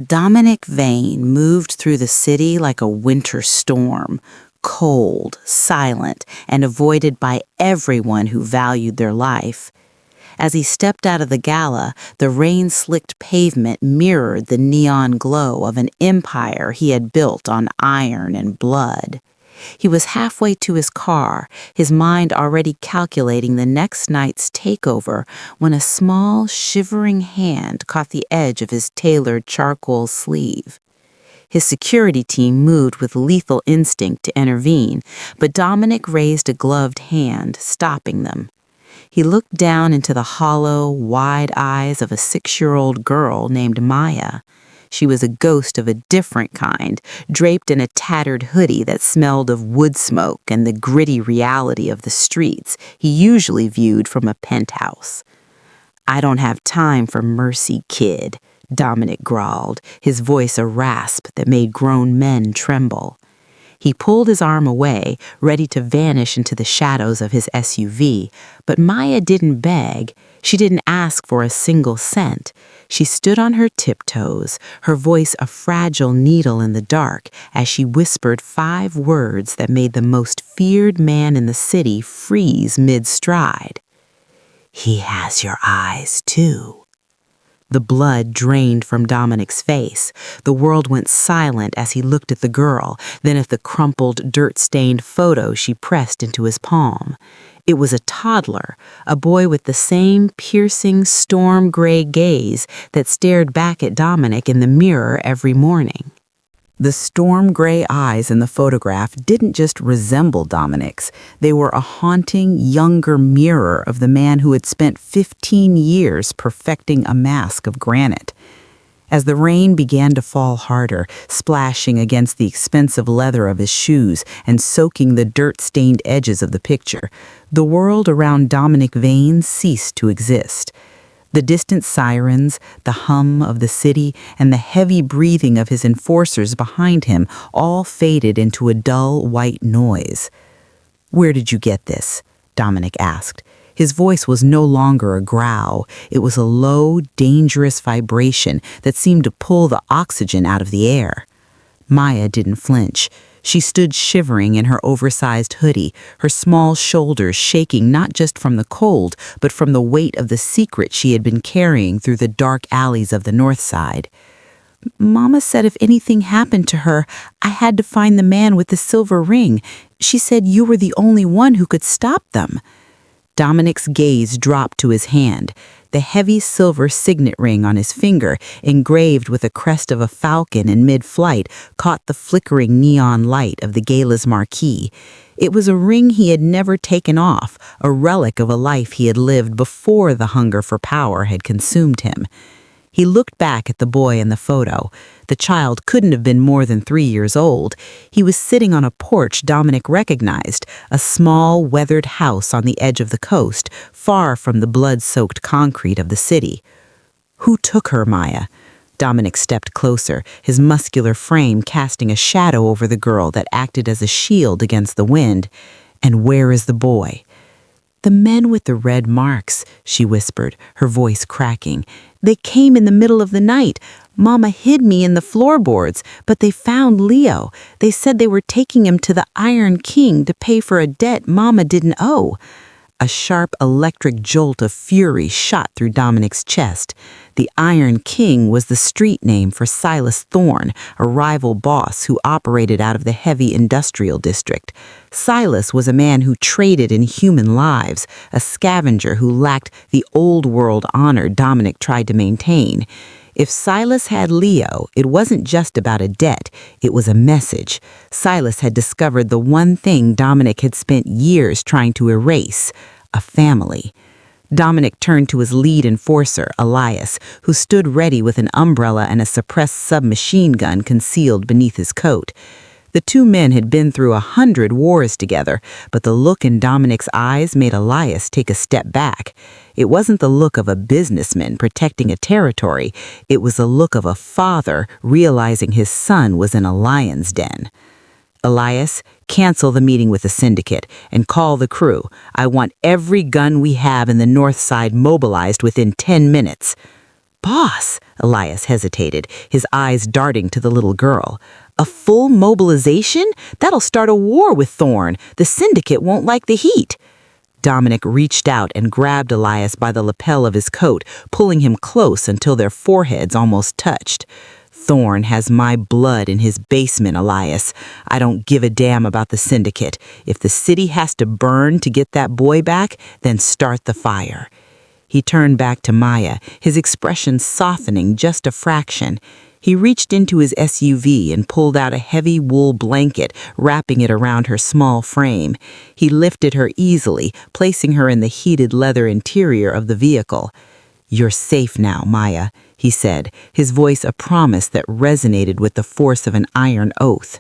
Dominic Vane moved through the city like a winter storm, cold, silent, and avoided by everyone who valued their life. As he stepped out of the gala, the rain-slicked pavement mirrored the neon glow of an empire he had built on iron and blood. He was halfway to his car, his mind already calculating the next night's takeover, when a small, shivering hand caught the edge of his tailored charcoal sleeve. His security team moved with lethal instinct to intervene, but Dominic raised a gloved hand, stopping them. He looked down into the hollow, wide eyes of a 6-year-old girl named Maya. She was a ghost of a different kind, draped in a tattered hoodie that smelled of wood smoke and the gritty reality of the streets he usually viewed from a penthouse. "I don't have time for mercy, kid," Dominic growled, his voice a rasp that made grown men tremble. He pulled his arm away, ready to vanish into the shadows of his SUV, but Maya didn't beg. She didn't ask for a single cent. She stood on her tiptoes, her voice a fragile needle in the dark, as she whispered 5 words that made the most feared man in the city freeze mid-stride. "He has your eyes, too." The blood drained from Dominic's face. The world went silent as he looked at the girl, then at the crumpled, dirt-stained photo she pressed into his palm. It was a toddler, a boy with the same piercing, storm-gray gaze that stared back at Dominic in the mirror every morning. The storm-gray eyes in the photograph didn't just resemble Dominic's. They were a haunting, younger mirror of the man who had spent 15 years perfecting a mask of granite. As the rain began to fall harder, splashing against the expensive leather of his shoes and soaking the dirt-stained edges of the picture, the world around Dominic Vane ceased to exist. The distant sirens, the hum of the city, and the heavy breathing of his enforcers behind him all faded into a dull white noise. "Where did you get this?" Dominic asked. His voice was no longer a growl. It was a low, dangerous vibration that seemed to pull the oxygen out of the air. Maya didn't flinch. She stood shivering in her oversized hoodie, her small shoulders shaking not just from the cold, but from the weight of the secret she had been carrying through the dark alleys of the North Side. "Mama said if anything happened to her, I had to find the man with the silver ring. She said you were the only one who could stop them." Dominic's gaze dropped to his hand. The heavy silver signet ring on his finger, engraved with a crest of a falcon in mid-flight, caught the flickering neon light of the gala's marquee. It was a ring he had never taken off, a relic of a life he had lived before the hunger for power had consumed him. He looked back at the boy in the photo. The child couldn't have been more than 3 years old. He was sitting on a porch Dominic recognized, a small, weathered house on the edge of the coast, far from the blood-soaked concrete of the city. "Who took her, Maya?" Dominic stepped closer, his muscular frame casting a shadow over the girl that acted as a shield against the wind. "And where is the boy?" "The men with the red marks," she whispered, her voice cracking. "They came in the middle of the night. Mama hid me in the floorboards, but they found Leo. They said they were taking him to the Iron King to pay for a debt Mama didn't owe." A sharp electric jolt of fury shot through Dominic's chest. The Iron King was the street name for Silas Thorne, a rival boss who operated out of the heavy industrial district. Silas was a man who traded in human lives, a scavenger who lacked the old-world honor Dominic tried to maintain. If Silas had Leo, it wasn't just about a debt, it was a message. Silas had discovered the one thing Dominic had spent years trying to erase, a family. Dominic turned to his lead enforcer, Elias, who stood ready with an umbrella and a suppressed submachine gun concealed beneath his coat. The 2 men had been through 100 wars together, but the look in Dominic's eyes made Elias take a step back. It wasn't the look of a businessman protecting a territory. It was the look of a father realizing his son was in a lion's den. "Elias, cancel the meeting with the syndicate and call the crew. I want every gun we have in the North Side mobilized within 10 minutes. Boss, Elias hesitated, his eyes darting to the little girl. A full mobilization? That'll start a war with Thorn. The syndicate won't like the heat. Dominic reached out and grabbed Elias by the lapel of his coat, pulling him close until their foreheads almost touched. Thorn has my blood in his basement, Elias. I don't give a damn about the syndicate. If the city has to burn to get that boy back, then start the fire. He turned back to Maya, his expression softening just a fraction. He reached into his SUV and pulled out a heavy wool blanket, wrapping it around her small frame. He lifted her easily, placing her in the heated leather interior of the vehicle. "You're safe now, Maya," he said, his voice a promise that resonated with the force of an iron oath.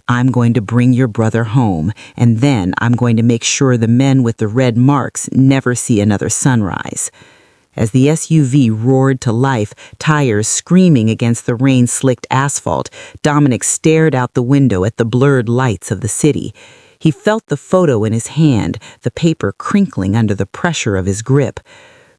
"I'm going to bring your brother home, and then I'm going to make sure the men with the red marks never see another sunrise." As the SUV roared to life, tires screaming against the rain-slicked asphalt, Dominic stared out the window at the blurred lights of the city. He felt the photo in his hand, the paper crinkling under the pressure of his grip.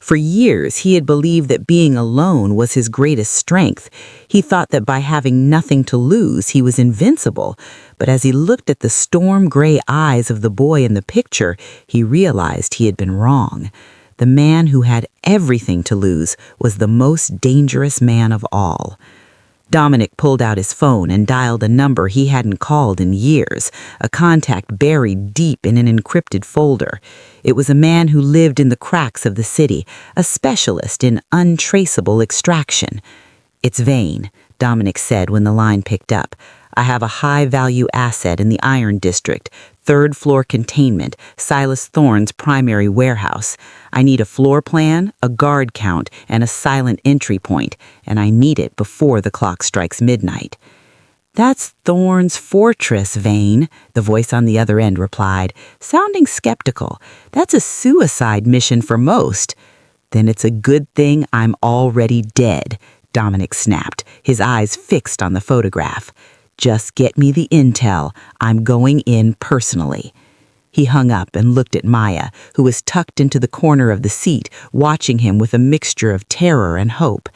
For years, he had believed that being alone was his greatest strength. He thought that by having nothing to lose, he was invincible. But as he looked at the storm-gray eyes of the boy in the picture, he realized he had been wrong. The man who had everything to lose was the most dangerous man of all. Dominic pulled out his phone and dialed a number he hadn't called in years, a contact buried deep in an encrypted folder. It was a man who lived in the cracks of the city, a specialist in untraceable extraction. "It's Vane," Dominic said when the line picked up. "I have a high-value asset in the Iron District, third-floor containment, Silas Thorne's primary warehouse. I need a floor plan, a guard count, and a silent entry point, and I need it before the clock strikes midnight." "That's Thorne's fortress, Vane," the voice on the other end replied, sounding skeptical. "That's a suicide mission for most." "Then it's a good thing I'm already dead," Dominic snapped, his eyes fixed on the photograph. "Just get me the intel. I'm going in personally." He hung up and looked at Maya, who was tucked into the corner of the seat, watching him with a mixture of terror and hope.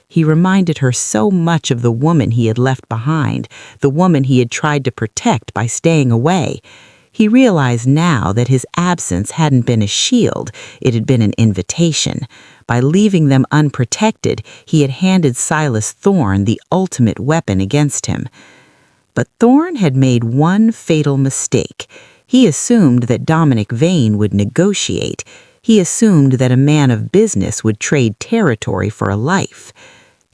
He reminded her so much of the woman he had left behind, the woman he had tried to protect by staying away. He realized now that his absence hadn't been a shield, it had been an invitation. By leaving them unprotected, he had handed Silas Thorne the ultimate weapon against him. But Thorne had made one fatal mistake. He assumed that Dominic Vane would negotiate. He assumed that a man of business would trade territory for a life.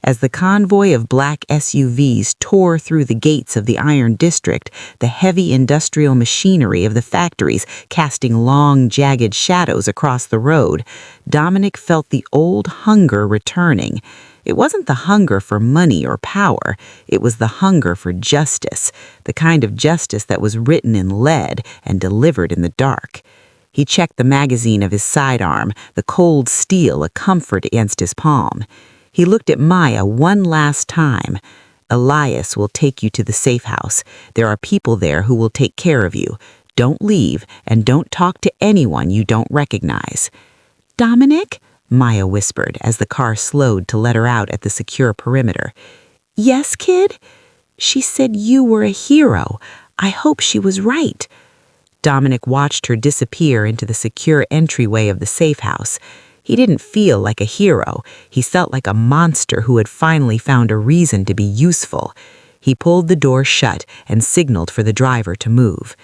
As the convoy of black SUVs tore through the gates of the Iron District, the heavy industrial machinery of the factories casting long, jagged shadows across the road, Dominic felt the old hunger returning. It wasn't the hunger for money or power, it was the hunger for justice, the kind of justice that was written in lead and delivered in the dark. He checked the magazine of his sidearm, the cold steel a comfort against his palm. He looked at Maya one last time. "Elias will take you to the safe house. There are people there who will take care of you. Don't leave, and don't talk to anyone you don't recognize." "Dominic?" Maya whispered as the car slowed to let her out at the secure perimeter. "Yes, kid?" "She said you were a hero. I hope she was right." Dominic watched her disappear into the secure entryway of the safe house. He didn't feel like a hero. He felt like a monster who had finally found a reason to be useful. He pulled the door shut and signaled for the driver to move.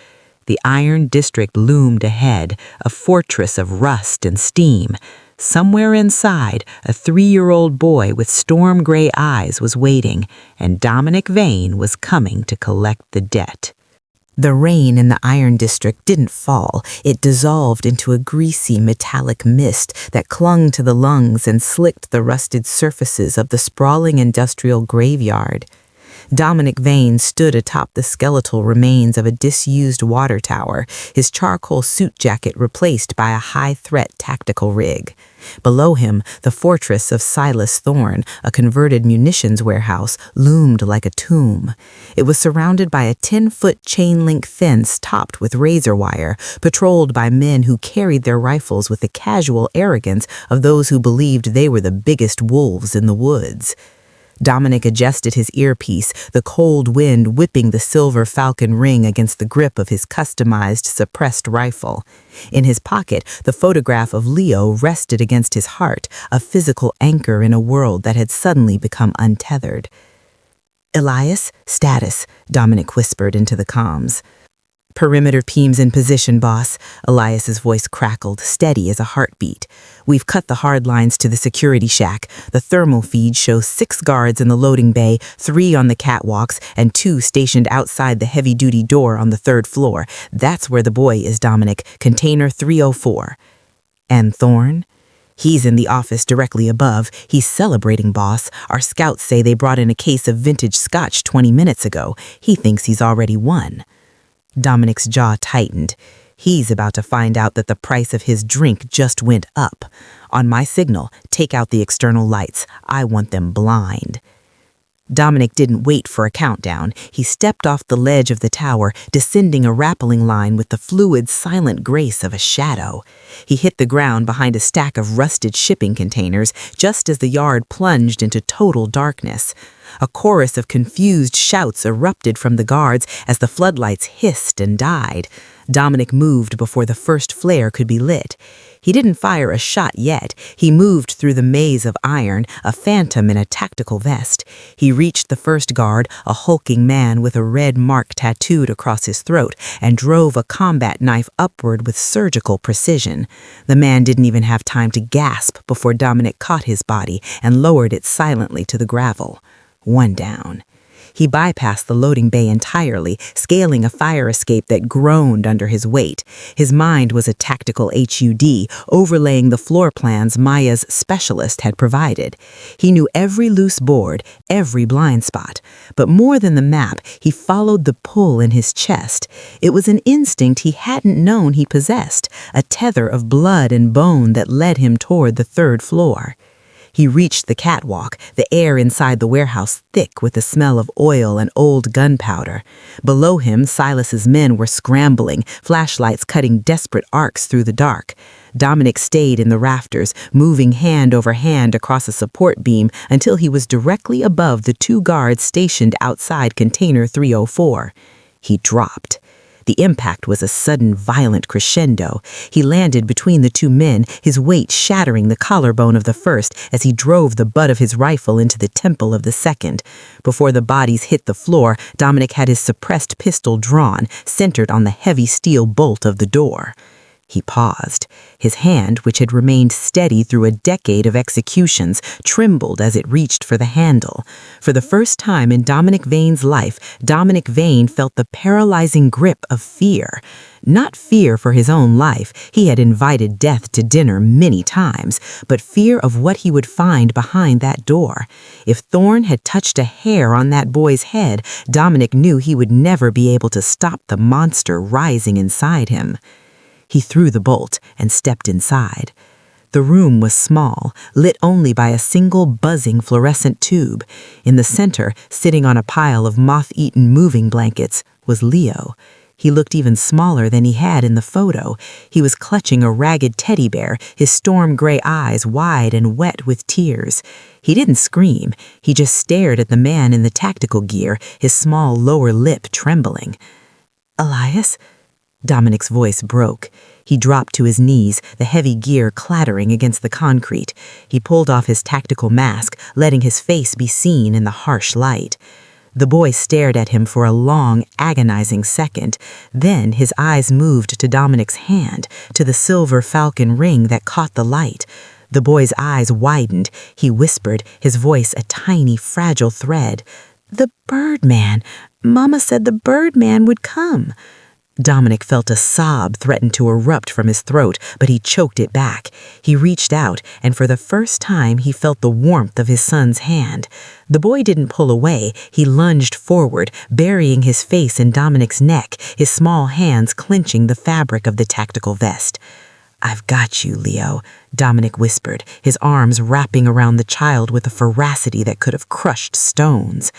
The Iron District loomed ahead, a fortress of rust and steam. Somewhere inside, a 3-year-old boy with storm-gray eyes was waiting, and Dominic Vane was coming to collect the debt. The rain in the Iron District didn't fall. It dissolved into a greasy metallic mist that clung to the lungs and slicked the rusted surfaces of the sprawling industrial graveyard. Dominic Vane stood atop the skeletal remains of a disused water tower, his charcoal suit jacket replaced by a high-threat tactical rig. Below him, the fortress of Silas Thorne, a converted munitions warehouse, loomed like a tomb. It was surrounded by a 10-foot chain-link fence topped with razor wire, patrolled by men who carried their rifles with the casual arrogance of those who believed they were the biggest wolves in the woods. Dominic adjusted his earpiece, the cold wind whipping the silver Falcon ring against the grip of his customized suppressed rifle. In his pocket, the photograph of Leo rested against his heart, a physical anchor in a world that had suddenly become untethered. "Elias, status," Dominic whispered into the comms. "Perimeter teams in position, boss." Elias's voice crackled, steady as a heartbeat. "We've cut the hard lines to the security shack. The thermal feed shows 6 guards in the loading bay, 3 on the catwalks, and 2 stationed outside the heavy-duty door on the 3rd floor. That's where the boy is, Dominic, container 304. "And Thorne?" "He's in the office directly above. He's celebrating, boss. Our scouts say they brought in a case of vintage scotch 20 minutes ago. He thinks he's already won." Dominic's jaw tightened. He's about to find out that the price of his drink just went up. "On my signal, take out the external lights. I want them blind." Dominic didn't wait for a countdown. He stepped off the ledge of the tower, descending a rappelling line with the fluid, silent grace of a shadow. He hit the ground behind a stack of rusted shipping containers just as the yard plunged into total darkness. A chorus of confused shouts erupted from the guards as the floodlights hissed and died. Dominic moved before the first flare could be lit. He didn't fire a shot yet. He moved through the maze of iron, a phantom in a tactical vest. He reached the first guard, a hulking man with a red mark tattooed across his throat, and drove a combat knife upward with surgical precision. The man didn't even have time to gasp before Dominic caught his body and lowered it silently to the gravel. 1 down. He bypassed the loading bay entirely, scaling a fire escape that groaned under his weight. His mind was a tactical HUD, overlaying the floor plans Maya's specialist had provided. He knew every loose board, every blind spot. But more than the map, he followed the pull in his chest. It was an instinct he hadn't known he possessed, a tether of blood and bone that led him toward the 3rd floor. He reached the catwalk, the air inside the warehouse thick with the smell of oil and old gunpowder. Below him, Silas's men were scrambling, flashlights cutting desperate arcs through the dark. Dominic stayed in the rafters, moving hand over hand across a support beam until he was directly above the 2 guards stationed outside container 304. He dropped. The impact was a sudden, violent crescendo. He landed between the 2 men, his weight shattering the collarbone of the first as he drove the butt of his rifle into the temple of the second. Before the bodies hit the floor, Dominic had his suppressed pistol drawn, centered on the heavy steel bolt of the door. He paused. His hand, which had remained steady through a decade of executions, trembled as it reached for the handle. For the first time in Dominic Vane's life, Dominic Vane felt the paralyzing grip of fear. Not fear for his own life. He had invited death to dinner many times, but fear of what he would find behind that door. If Thorne had touched a hair on that boy's head, Dominic knew he would never be able to stop the monster rising inside him. He threw the bolt and stepped inside. The room was small, lit only by a single buzzing fluorescent tube. In the center, sitting on a pile of moth-eaten moving blankets, was Leo. He looked even smaller than he had in the photo. He was clutching a ragged teddy bear, his storm gray eyes wide and wet with tears. He didn't scream. He just stared at the man in the tactical gear, his small lower lip trembling. "Elias?" Dominic's voice broke. He dropped to his knees, the heavy gear clattering against the concrete. He pulled off his tactical mask, letting his face be seen in the harsh light. The boy stared at him for a long, agonizing second. Then his eyes moved to Dominic's hand, to the silver Falcon ring that caught the light. The boy's eyes widened. He whispered, his voice a tiny, fragile thread. "The Birdman. Mama said the Birdman would come." Dominic felt a sob threaten to erupt from his throat, but he choked it back. He reached out, and for the first time he felt the warmth of his son's hand. The boy didn't pull away. He lunged forward, burying his face in Dominic's neck, his small hands clenching the fabric of the tactical vest. "I've got you, Leo," Dominic whispered, his arms wrapping around the child with a veracity that could have crushed stones.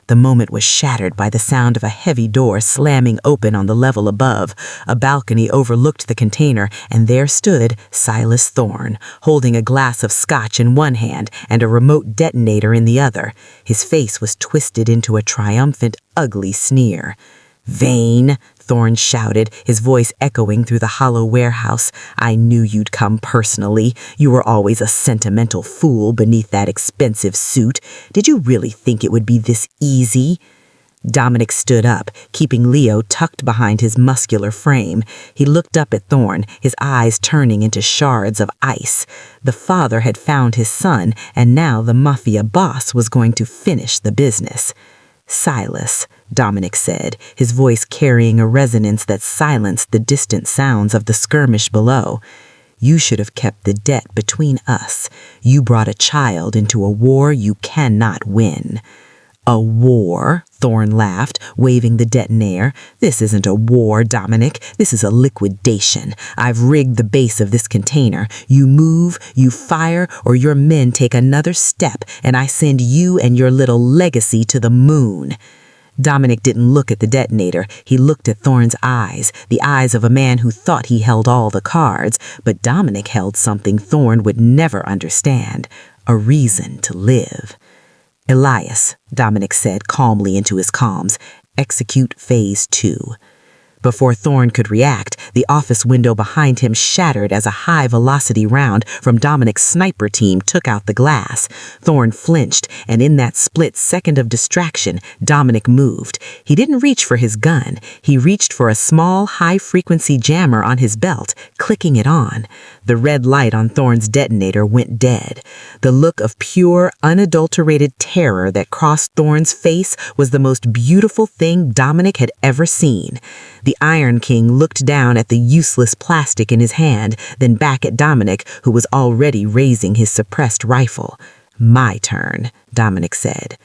The moment was shattered by the sound of a heavy door slamming open on the level above. A balcony overlooked the container, and there stood Silas Thorne, holding a glass of scotch in one hand and a remote detonator in the other. His face was twisted into a triumphant, ugly sneer. "Vane," Thorne shouted, his voice echoing through the hollow warehouse. "I knew you'd come personally. You were always a sentimental fool beneath that expensive suit. Did you really think it would be this easy?" Dominic stood up, keeping Leo tucked behind his muscular frame. He looked up at Thorne, his eyes turning into shards of ice. The father had found his son, and now the Mafia boss was going to finish the business. "Silas," Dominic said, his voice carrying a resonance that silenced the distant sounds of the skirmish below. "You should have kept the debt between us. You brought a child into a war you cannot win." "A war?" Thorne laughed, waving the detonator. "This isn't a war, Dominic. This is a liquidation. I've rigged the base of this container. You move, you fire, or your men take another step, and I send you and your little legacy to the moon." Dominic didn't look at the detonator. He looked at Thorne's eyes, the eyes of a man who thought he held all the cards, but Dominic held something Thorne would never understand: a reason to live. "Elias," Dominic said calmly into his comms, "execute phase 2. Before Thorne could react, the office window behind him shattered as a high-velocity round from Dominic's sniper team took out the glass. Thorne flinched, and in that split second of distraction, Dominic moved. He didn't reach for his gun. He reached for a small, high-frequency jammer on his belt, clicking it on. The red light on Thorne's detonator went dead. The look of pure, unadulterated terror that crossed Thorne's face was the most beautiful thing Dominic had ever seen. The Iron King looked down at the useless plastic in his hand, then back at Dominic, who was already raising his suppressed rifle. "My turn," Dominic said.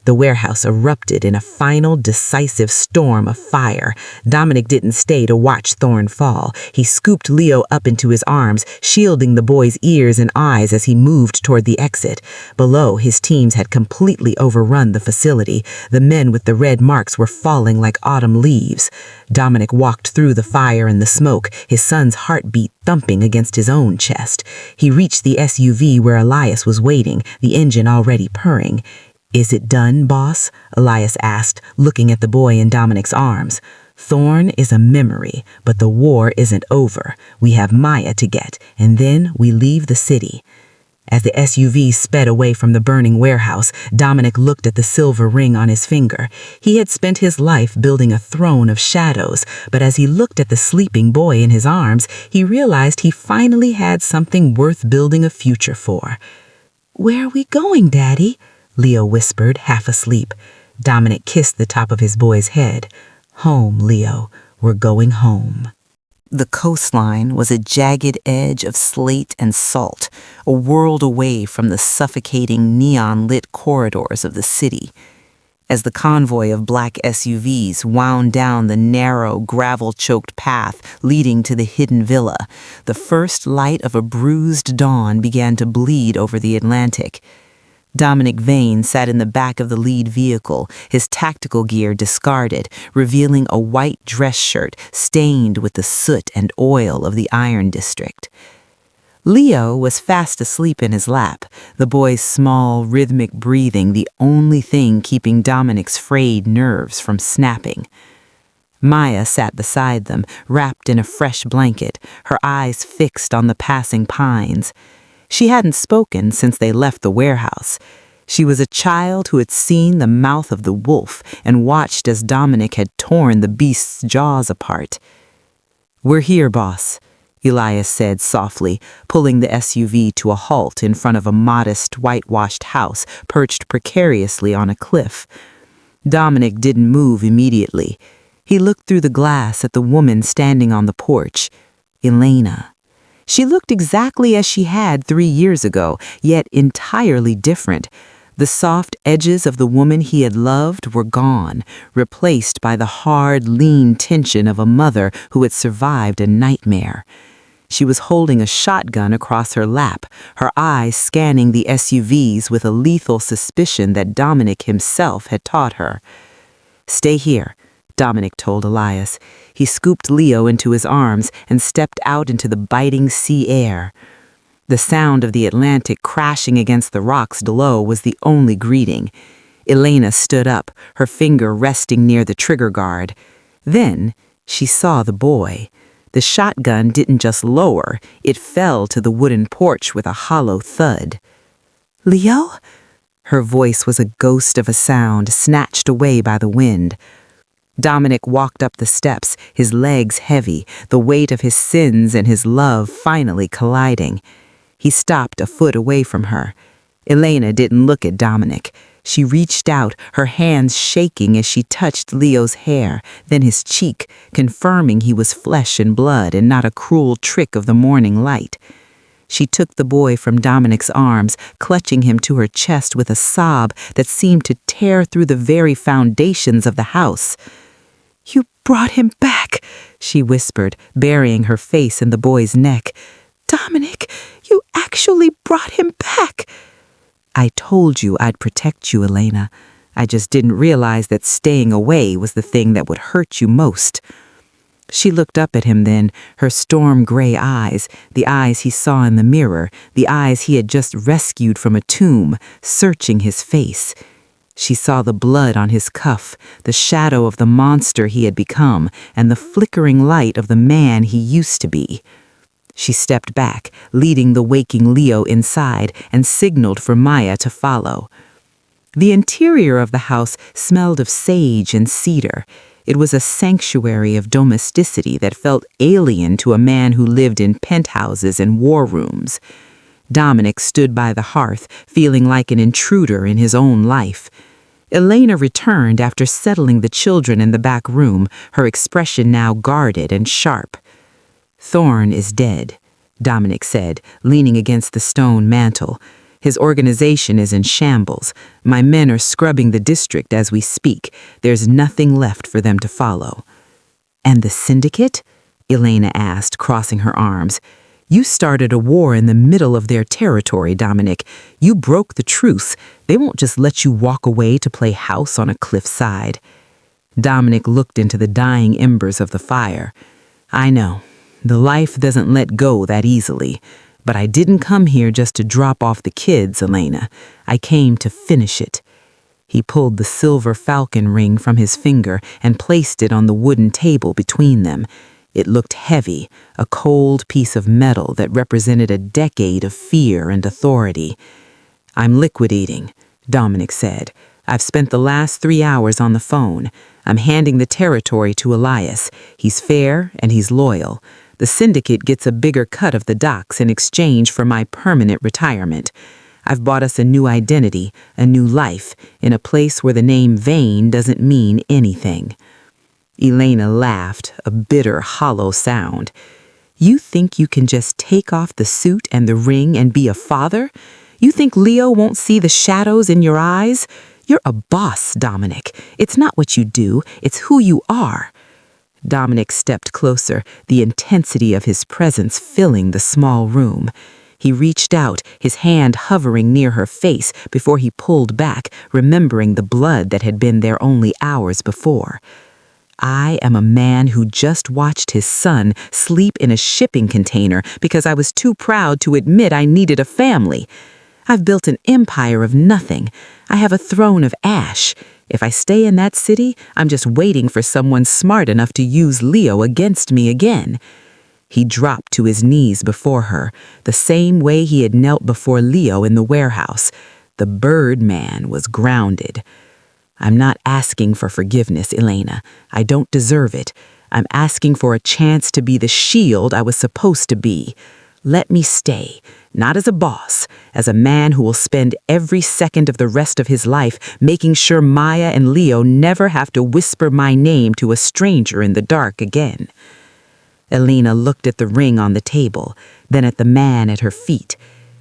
The warehouse erupted in a final, decisive storm of fire. Dominic didn't stay to watch Thorne fall. He scooped Leo up into his arms, shielding the boy's ears and eyes as he moved toward the exit. Below, his teams had completely overrun the facility. The men with the red marks were falling like autumn leaves. Dominic walked through the fire and the smoke, his son's heartbeat thumping against his own chest. He reached the SUV where Elias was waiting, the engine already purring. "Is it done, boss?" Elias asked, looking at the boy in Dominic's arms. "Thorne is a memory, but the war isn't over. We have Maya to get, and then we leave the city." As the SUV sped away from the burning warehouse, Dominic looked at the silver ring on his finger. He had spent his life building a throne of shadows, but as he looked at the sleeping boy in his arms, he realized he finally had something worth building a future for. "Where are we going, Daddy?" Leo whispered, half asleep. Dominic kissed the top of his boy's head. "Home, Leo. We're going home." The coastline was a jagged edge of slate and salt, a world away from the suffocating neon-lit corridors of the city. As the convoy of black SUVs wound down the narrow, gravel-choked path leading to the hidden villa, the first light of a bruised dawn began to bleed over the Atlantic. Dominic Vane sat in the back of the lead vehicle, his tactical gear discarded, revealing a white dress shirt stained with the soot and oil of the Iron District. Leo was fast asleep in his lap, the boy's small, rhythmic breathing the only thing keeping Dominic's frayed nerves from snapping. Maya sat beside them, wrapped in a fresh blanket, her eyes fixed on the passing pines. She hadn't spoken since they left the warehouse. She was a child who had seen the mouth of the wolf and watched as Dominic had torn the beast's jaws apart. "We're here, boss," Elias said softly, pulling the SUV to a halt in front of a modest, whitewashed house perched precariously on a cliff. Dominic didn't move immediately. He looked through the glass at the woman standing on the porch. Elena. She looked exactly as she had 3 years ago, yet entirely different. The soft edges of the woman he had loved were gone, replaced by the hard, lean tension of a mother who had survived a nightmare. She was holding a shotgun across her lap, her eyes scanning the SUVs with a lethal suspicion that Dominic himself had taught her. "Stay here," Dominic told Elias. He scooped Leo into his arms and stepped out into the biting sea air. The sound of the Atlantic crashing against the rocks below was the only greeting. Elena stood up, her finger resting near the trigger guard. Then she saw the boy. The shotgun didn't just lower, it fell to the wooden porch with a hollow thud. "Leo?" Her voice was a ghost of a sound snatched away by the wind. Dominic walked up the steps, his legs heavy, the weight of his sins and his love finally colliding. He stopped a foot away from her. Elena didn't look at Dominic. She reached out, her hands shaking as she touched Leo's hair, then his cheek, confirming he was flesh and blood and not a cruel trick of the morning light. She took the boy from Dominic's arms, clutching him to her chest with a sob that seemed to tear through the very foundations of the house. "You brought him back," she whispered, burying her face in the boy's neck. "Dominic, you actually brought him back." "I told you I'd protect you, Elena. I just didn't realize that staying away was the thing that would hurt you most." She looked up at him then, her storm-gray eyes, the eyes he saw in the mirror, the eyes he had just rescued from a tomb, searching his face. She saw the blood on his cuff, the shadow of the monster he had become, and the flickering light of the man he used to be. She stepped back, leading the waking Leo inside, and signaled for Maya to follow. The interior of the house smelled of sage and cedar. It was a sanctuary of domesticity that felt alien to a man who lived in penthouses and war rooms. Dominic stood by the hearth, feeling like an intruder in his own life. Elena returned after settling the children in the back room, her expression now guarded and sharp. "Thorne is dead," Dominic said, leaning against the stone mantel. "His organization is in shambles. My men are scrubbing the district as we speak. There's nothing left for them to follow." "And the syndicate?" Elena asked, crossing her arms. "You started a war in the middle of their territory, Dominic. You broke the truce. They won't just let you walk away to play house on a cliffside." Dominic looked into the dying embers of the fire. "I know. The life doesn't let go that easily. But I didn't come here just to drop off the kids, Elena. I came to finish it." He pulled the silver Falcon ring from his finger and placed it on the wooden table between them. It looked heavy, a cold piece of metal that represented a decade of fear and authority. "I'm liquidating," Dominic said. "I've spent the last 3 hours on the phone. I'm handing the territory to Elias. He's fair and he's loyal. The syndicate gets a bigger cut of the docks in exchange for my permanent retirement. I've bought us a new identity, a new life, in a place where the name Vane doesn't mean anything." Elena laughed, a bitter, hollow sound. "You think you can just take off the suit and the ring and be a father? You think Leo won't see the shadows in your eyes? You're a boss, Dominic. It's not what you do, it's who you are." Dominic stepped closer, the intensity of his presence filling the small room. He reached out, his hand hovering near her face before he pulled back, remembering the blood that had been there only hours before. "I am a man who just watched his son sleep in a shipping container because I was too proud to admit I needed a family. I've built an empire of nothing. I have a throne of ash. If I stay in that city, I'm just waiting for someone smart enough to use Leo against me again." He dropped to his knees before her, the same way he had knelt before Leo in the warehouse. The bird man was grounded. "I'm not asking for forgiveness, Elena. I don't deserve it. I'm asking for a chance to be the shield I was supposed to be. Let me stay, not as a boss, as a man who will spend every second of the rest of his life making sure Maya and Leo never have to whisper my name to a stranger in the dark again." Elena looked at the ring on the table, then at the man at her feet.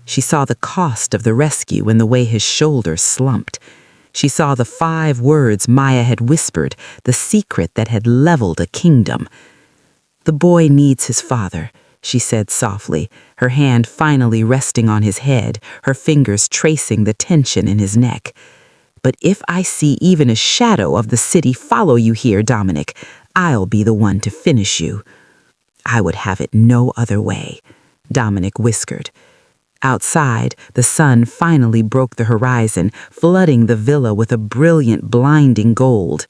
She saw the cost of the rescue in the way his shoulders slumped. She saw the 5 words Maya had whispered, the secret that had leveled a kingdom. "The boy needs his father," she said softly, her hand finally resting on his head, her fingers tracing the tension in his neck. "But if I see even a shadow of the city follow you here, Dominic, I'll be the one to finish you." "I would have it no other way," Dominic whispered. Outside, the sun finally broke the horizon, flooding the villa with a brilliant, blinding gold.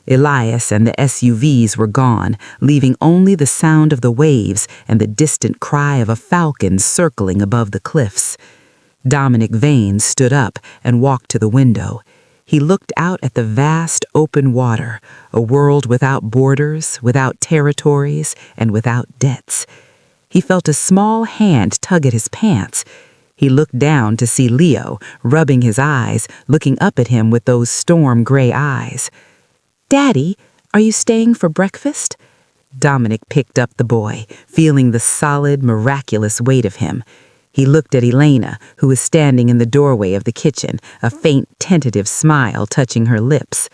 Elias and the SUVs were gone, leaving only the sound of the waves and the distant cry of a falcon circling above the cliffs. Dominic Vane stood up and walked to the window. He looked out at the vast open water, a world without borders, without territories, and without debts. He felt a small hand tug at his pants. He looked down to see Leo, rubbing his eyes, looking up at him with those storm-gray eyes. "Daddy, are you staying for breakfast?" Dominic picked up the boy, feeling the solid, miraculous weight of him. He looked at Elena, who was standing in the doorway of the kitchen, a faint, tentative smile touching her lips.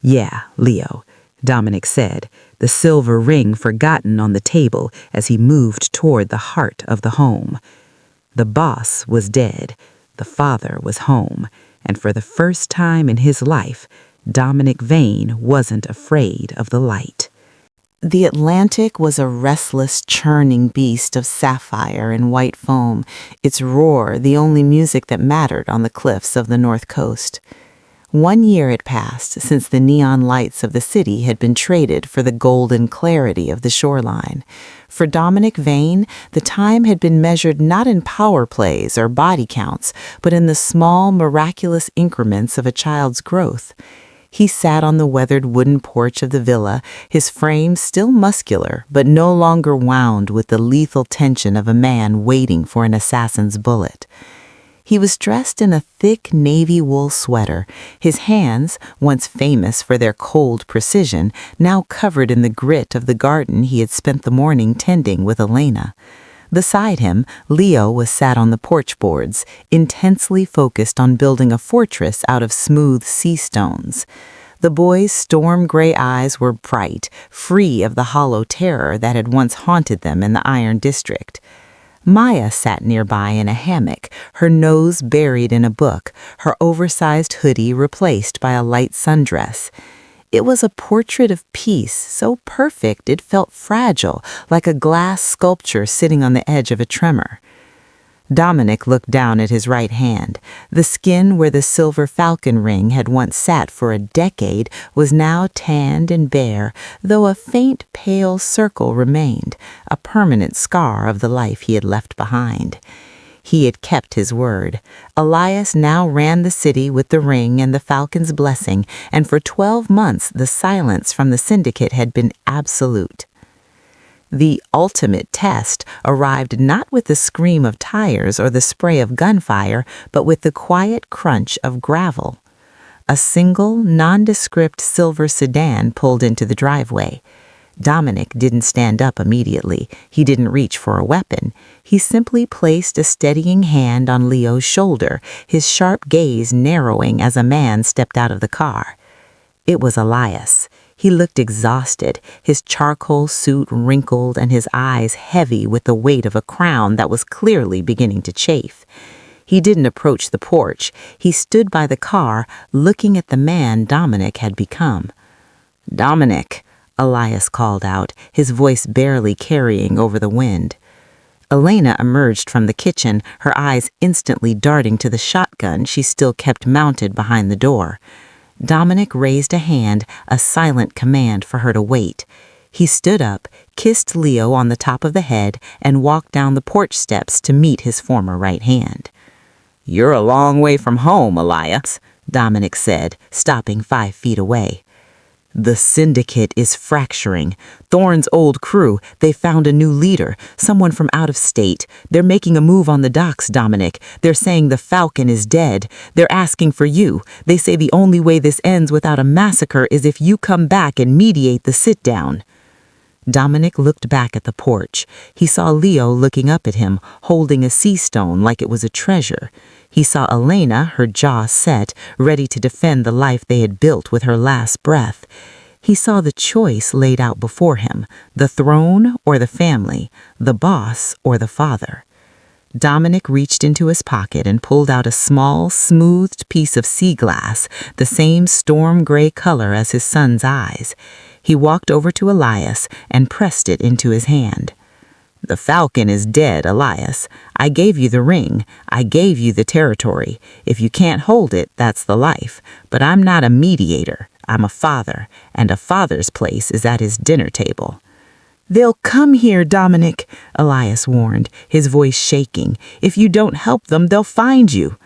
"Yeah, Leo," Dominic said, the silver ring forgotten on the table as he moved toward the heart of the home. The boss was dead, the father was home, and for the first time in his life, Dominic Vane wasn't afraid of the light. The Atlantic was a restless, churning beast of sapphire and white foam, its roar the only music that mattered on the cliffs of the north coast. 1 year had passed since the neon lights of the city had been traded for the golden clarity of the shoreline. For Dominic Vane, the time had been measured not in power plays or body counts, but in the small, miraculous increments of a child's growth. He sat on the weathered wooden porch of the villa, his frame still muscular, but no longer wound with the lethal tension of a man waiting for an assassin's bullet. He was dressed in a thick navy wool sweater, his hands, once famous for their cold precision, now covered in the grit of the garden he had spent the morning tending with Elena. Beside him, Leo was sat on the porch boards, intensely focused on building a fortress out of smooth sea stones. The boy's storm-gray eyes were bright, free of the hollow terror that had once haunted them in the Iron District. Maya sat nearby in a hammock, her nose buried in a book, her oversized hoodie replaced by a light sundress. It was a portrait of peace, so perfect it felt fragile, like a glass sculpture sitting on the edge of a tremor. Dominic looked down at his right hand. The skin where the silver falcon ring had once sat for a decade was now tanned and bare, though a faint pale circle remained, a permanent scar of the life he had left behind. He had kept his word. Elias now ran the city with the ring and the falcon's blessing, and for 12 months the silence from the syndicate had been absolute. The ultimate test arrived not with the scream of tires or the spray of gunfire, but with the quiet crunch of gravel. A single, nondescript silver sedan pulled into the driveway. Dominic didn't stand up immediately. He didn't reach for a weapon. He simply placed a steadying hand on Leo's shoulder, his sharp gaze narrowing as a man stepped out of the car. It was Elias. He looked exhausted, his charcoal suit wrinkled and his eyes heavy with the weight of a crown that was clearly beginning to chafe. He didn't approach the porch. He stood by the car, looking at the man Dominic had become. "Dominic," Elias called out, his voice barely carrying over the wind. Elena emerged from the kitchen, her eyes instantly darting to the shotgun she still kept mounted behind the door. Dominic raised a hand, a silent command for her to wait. He stood up, kissed Leo on the top of the head, and walked down the porch steps to meet his former right hand. "You're a long way from home, Elias," Dominic said, stopping 5 feet away. The syndicate is fracturing. Thorne's old crew, they found a new leader, someone from out of state. They're making a move on the docks, Dominic. They're saying the Falcon is dead. They're asking for you. They say the only way this ends without a massacre is if you come back and mediate the sit-down. Dominic looked back at the porch. He saw Leo looking up at him, holding a sea stone like it was a treasure. He saw Elena, her jaw set, ready to defend the life they had built with her last breath. He saw the choice laid out before him, the throne or the family, the boss or the father. Dominic reached into his pocket and pulled out a small, smoothed piece of sea glass, the same storm gray color as his son's eyes. He walked over to Elias and pressed it into his hand. The Falcon is dead, Elias. I gave you the ring. I gave you the territory. If you can't hold it, that's the life. But I'm not a mediator. I'm a father, and a father's place is at his dinner table. They'll come here, Dominic, Elias warned, his voice shaking. If you don't help them, they'll find you.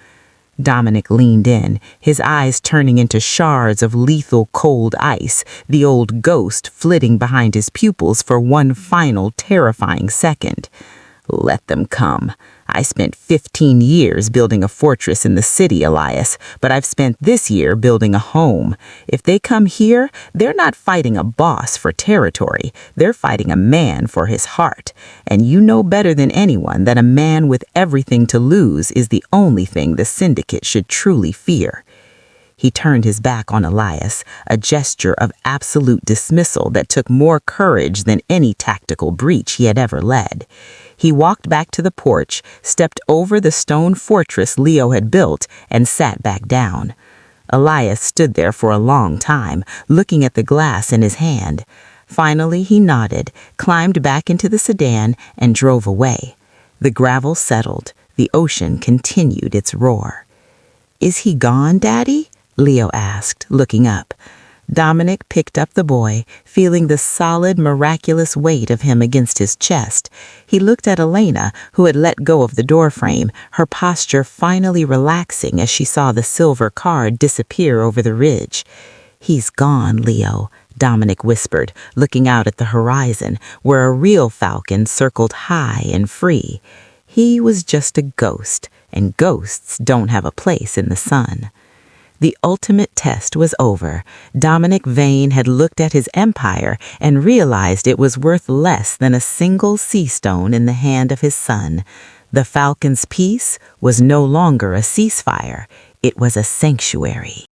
Dominic leaned in, his eyes turning into shards of lethal cold ice, the old ghost flitting behind his pupils for one final terrifying second. Let them come. I spent 15 years building a fortress in the city, Elias, but I've spent this year building a home. If they come here, they're not fighting a boss for territory. They're fighting a man for his heart. And you know better than anyone that a man with everything to lose is the only thing the syndicate should truly fear. He turned his back on Elias, a gesture of absolute dismissal that took more courage than any tactical breach he had ever led. He walked back to the porch, stepped over the stone fortress Leo had built, and sat back down. Elias stood there for a long time, looking at the glass in his hand. Finally, he nodded, climbed back into the sedan, and drove away. The gravel settled. The ocean continued its roar. "Is he gone, Daddy?" Leo asked, looking up. Dominic picked up the boy, feeling the solid, miraculous weight of him against his chest. He looked at Elena, who had let go of the doorframe, her posture finally relaxing as she saw the silver car disappear over the ridge. "He's gone, Leo," Dominic whispered, looking out at the horizon, where a real falcon circled high and free. He was just a ghost, and ghosts don't have a place in the sun. The ultimate test was over. Dominic Vane had looked at his empire and realized it was worth less than a single sea stone in the hand of his son. The Falcon's peace was no longer a ceasefire. It was a sanctuary.